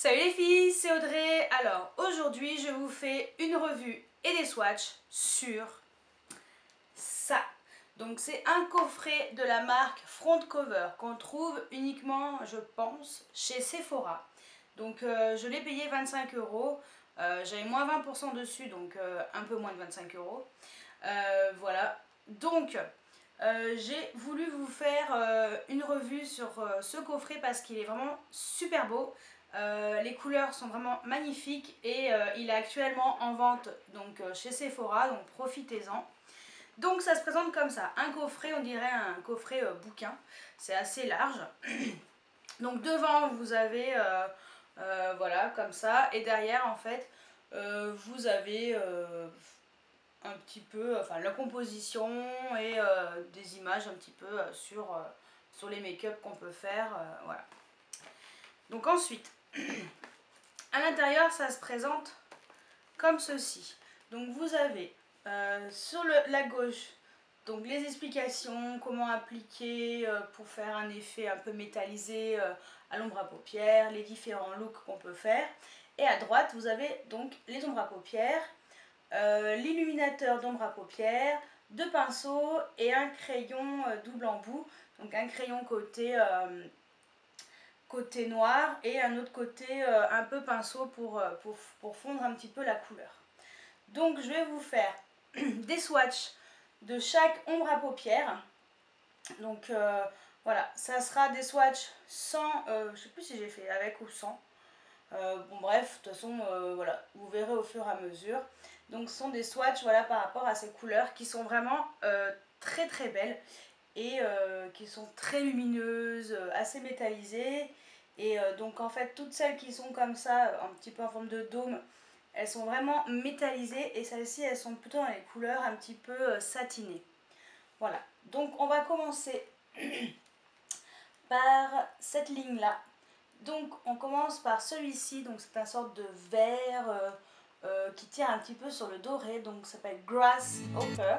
Salut les filles, c'est Audrey. Alors aujourd'hui je vous fais une revue et des swatchs sur ça. Donc c'est un coffret de la marque Front Cover qu'on trouve uniquement, je pense, chez Sephora. Donc je l'ai payé 25 €. J'avais moins 20% dessus, donc un peu moins de 25 €. Voilà. Donc j'ai voulu vous faire une revue sur ce coffret parce qu'il est vraiment super beau. Les couleurs sont vraiment magnifiques et il est actuellement en vente donc, chez Sephora, donc profitez-en. Donc ça se présente comme ça, un coffret, on dirait un coffret bouquin, c'est assez large. Donc devant vous avez voilà comme ça, et derrière en fait vous avez un petit peu enfin la composition et des images un petit peu sur les make-up qu'on peut faire, voilà. Donc ensuite à l'intérieur ça se présente comme ceci. Donc vous avez sur la gauche donc les explications, comment appliquer pour faire un effet un peu métallisé à l'ombre à paupières, les différents looks qu'on peut faire. Et à droite vous avez donc les ombres à paupières, l'illuminateur d'ombre à paupières, deux pinceaux et un crayon double embout. Donc un crayon côté noir et un autre côté un peu pinceau pour fondre un petit peu la couleur. Donc je vais vous faire des swatchs de chaque ombre à paupières. Donc voilà, ça sera des swatchs sans, je sais plus si j'ai fait avec ou sans. Bon bref, de toute façon voilà, vous verrez au fur et à mesure. Donc ce sont des swatchs voilà, par rapport à ces couleurs qui sont vraiment très très belles et qui sont très lumineuses, assez métallisées. Et donc en fait toutes celles qui sont comme ça, un petit peu en forme de dôme, elles sont vraiment métallisées, et celles-ci elles sont plutôt dans les couleurs un petit peu satinées. Voilà, donc on va commencer par cette ligne là. Donc on commence par celui-ci, donc c'est une sorte de vert qui tire un petit peu sur le doré, donc ça s'appelle Grasshopper.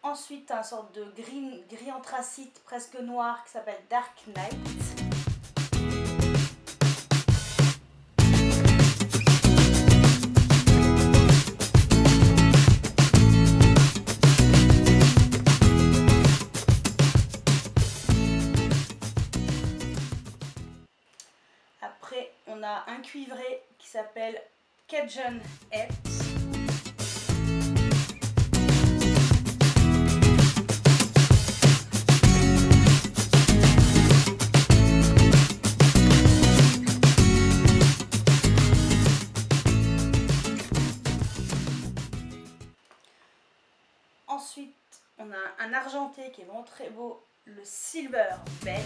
Ensuite, un sorte de gris anthracite presque noir qui s'appelle Dark Knight. Après, on a un cuivré qui s'appelle Cajun Het. Ensuite, on a un argenté qui est vraiment très beau, le Silver Bell.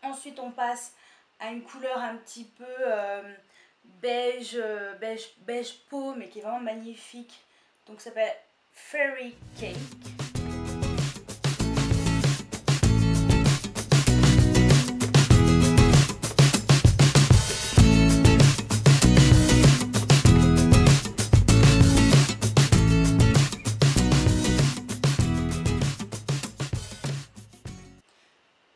Ensuite, on passe à une couleur un petit peu beige peau, mais qui est vraiment magnifique. Donc ça s'appelle Fairy Cake.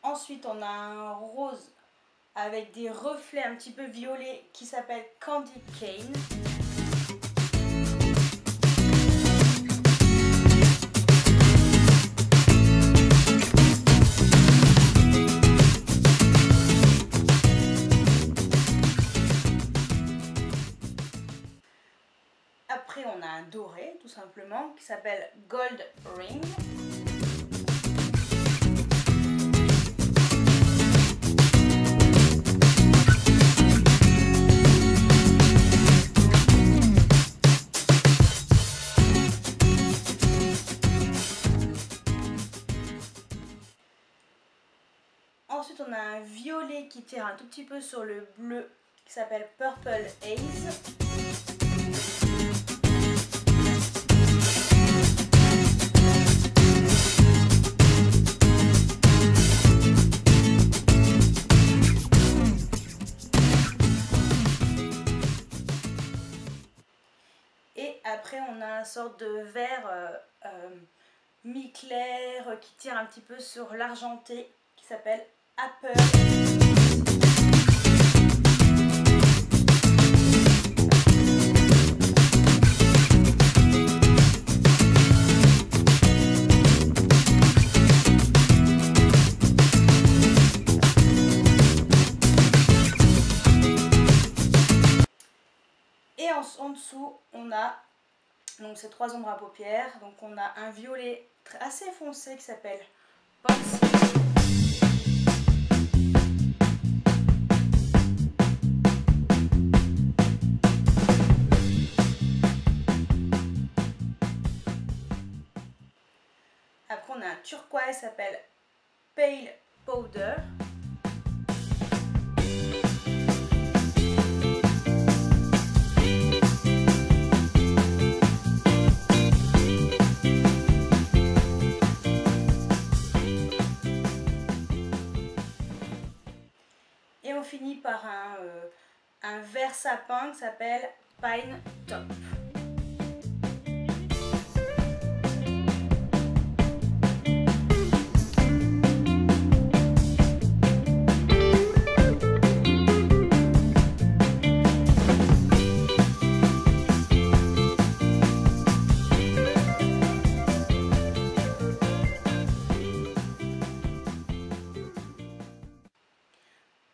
Ensuite, on a un rose avec des reflets un petit peu violets qui s'appelle Candy Cane. Après, on a un doré, tout simplement, qui s'appelle Gold Ring. gris qui tire un tout petit peu sur le bleu qui s'appelle Purple Haze. Et après on a une sorte de vert mi-clair qui tire un petit peu sur l'argenté qui s'appelle Apple. Et en dessous, on a donc ces 3 ombres à paupières. Donc on a un violet assez foncé qui s'appelle Pansy. Après on a un turquoise qui s'appelle Pale Powder. Et on finit par un vert sapin qui s'appelle Pine Top.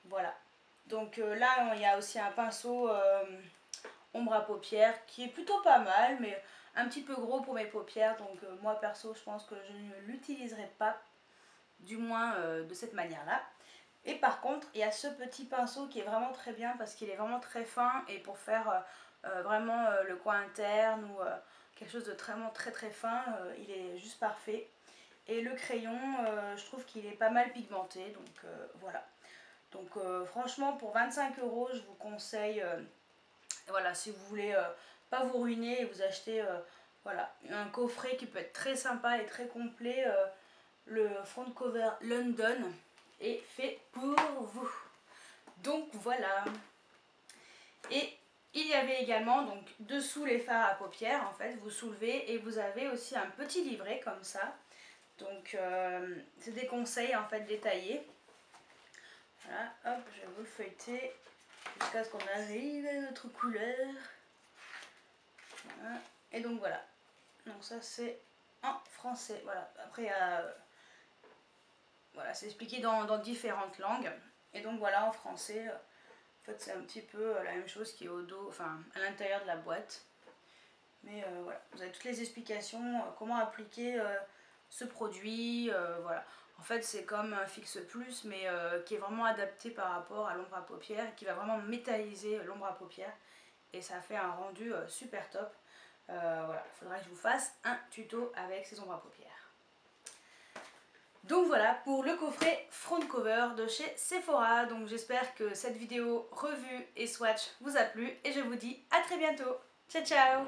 Voilà, donc là il y a aussi un pinceau ombre à paupières qui est plutôt pas mal, mais un petit peu gros pour mes paupières, donc moi perso je pense que je ne l'utiliserai pas, du moins de cette manière là. Et par contre il y a ce petit pinceau qui est vraiment très bien parce qu'il est vraiment très fin, et pour faire vraiment le coin interne ou quelque chose de vraiment très fin, il est juste parfait. Et le crayon, je trouve qu'il est pas mal pigmenté, donc voilà. Donc franchement pour 25 €, je vous conseille, voilà, si vous voulez pas vous ruiner et vous acheter voilà, un coffret qui peut être très sympa et très complet, le front cover London est fait pour vous. Donc voilà. Et il y avait également donc dessous les fards à paupières, en fait vous soulevez et vous avez aussi un petit livret comme ça. Donc c'est des conseils en fait détaillés. Voilà, hop, je vais vous le feuilleter jusqu'à ce qu'on arrive à notre couleur. Voilà. Et donc voilà. Donc ça c'est en français. Voilà. Après il y a, voilà, c'est expliqué dans différentes langues. Et donc voilà, en français, en fait c'est un petit peu la même chose qui est au dos, enfin à l'intérieur de la boîte. Mais voilà, vous avez toutes les explications, comment appliquer ce produit, voilà. En fait c'est comme un fixe plus, mais qui est vraiment adapté par rapport à l'ombre à paupières, qui va vraiment métalliser l'ombre à paupières. Et ça fait un rendu super top. Voilà, il faudra que je vous fasse un tuto avec ces ombres à paupières. Donc voilà pour le coffret front cover de chez Sephora. Donc j'espère que cette vidéo revue et swatch vous a plu. Et je vous dis à très bientôt. Ciao ciao!